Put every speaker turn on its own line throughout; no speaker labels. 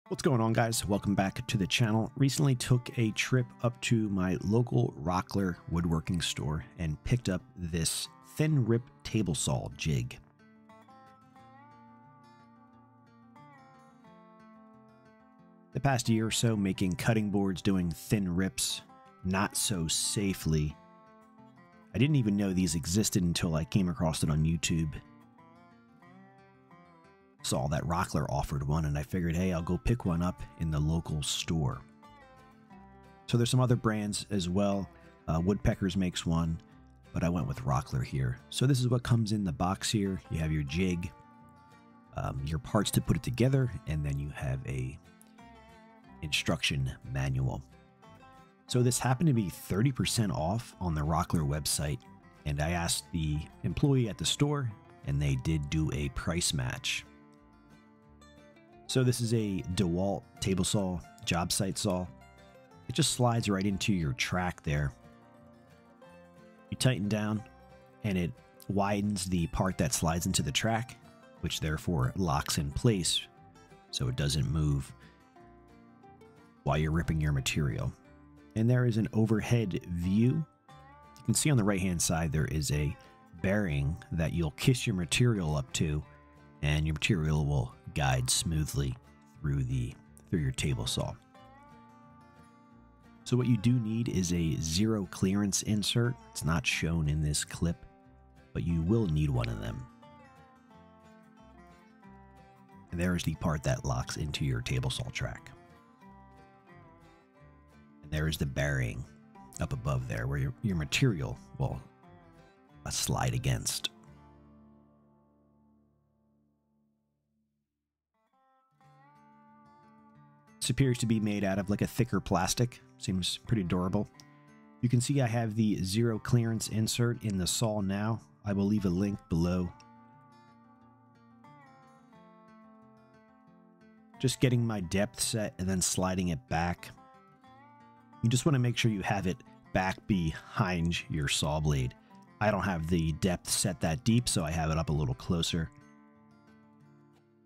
What's going on, guys? Welcome back to the channel. Recently took a trip up to my local Rockler woodworking store and picked up this thin rip table saw jig. The past year or so making cutting boards doing thin rips not so safely. I didn't even know these existed until I came across it on YouTube. Saw that Rockler offered one and I figured, hey, I'll go pick one up in the local store. So there's some other brands as well. Woodpeckers makes one, but I went with Rockler here. So this is what comes in the box here. You have your jig, your parts to put it together, and then you have a instruction manual. So this happened to be 30% off on the Rockler website, and I asked the employee at the store and they did do a price match. So this is a dewalt table saw, job site saw. It just slides right into your track there. You tighten down and it widens the part that slides into the track, which therefore locks in place so it doesn't move while you're ripping your material. And there is an overhead view. You can see on the right hand side there is a bearing that you'll kiss your material up to, and your material will guide smoothly through your table saw. So what you do need is a zero clearance insert. It's not shown in this clip, but you will need one of them. And there is the part that locks into your table saw track. And there is the bearing up above there where your material will slide against. This appears to be made out of like a thicker plastic. Seems pretty durable. You can see I have the zero clearance insert in the saw now. I will leave a link below. Just getting my depth set and then sliding it back. You just want to make sure you have it back behind your saw blade. I don't have the depth set that deep, so I have it up a little closer.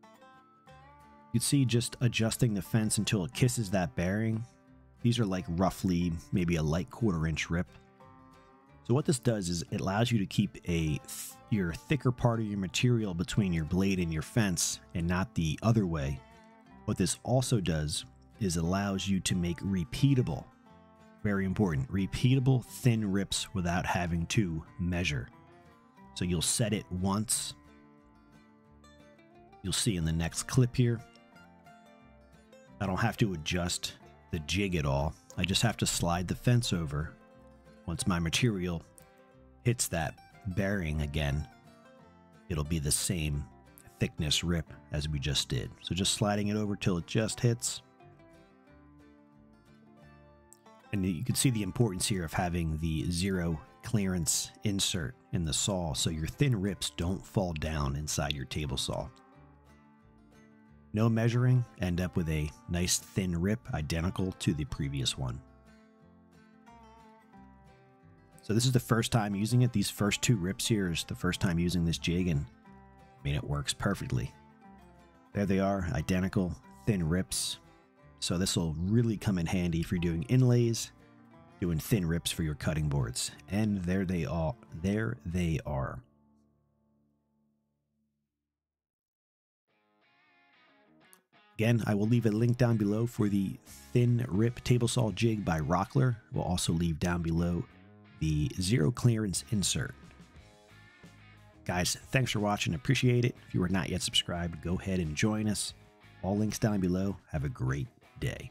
You can see just adjusting the fence until it kisses that bearing. These are like roughly maybe a light 1/4 inch rip. So what this does is it allows you to keep your thicker part of your material between your blade and your fence and not the other way. What this also does is it allows you to make repeatable, very important, repeatable thin rips without having to measure. So you'll set it once. You'll see in the next clip here. I don't have to adjust the jig at all. I just have to slide the fence over. Once my material hits that bearing again, it'll be the same thickness rip as we just did. So just sliding it over till it just hits. And you can see the importance here of having the zero clearance insert in the saw so your thin rips don't fall down inside your table saw. No measuring, end up with a nice thin rip identical to the previous one. So this is the first time using it. These first 2 rips here is the first time using this jig, and I mean, it works perfectly. There they are, identical thin rips. So this will really come in handy if you're doing inlays, doing thin rips for your cutting boards. And there they are. There they are. Again, I will leave a link down below for the thin rip table saw jig by Rockler. We'll also leave down below the zero clearance insert. Guys, thanks for watching. Appreciate it. If you are not yet subscribed, go ahead and join us. All links down below. Have a great day.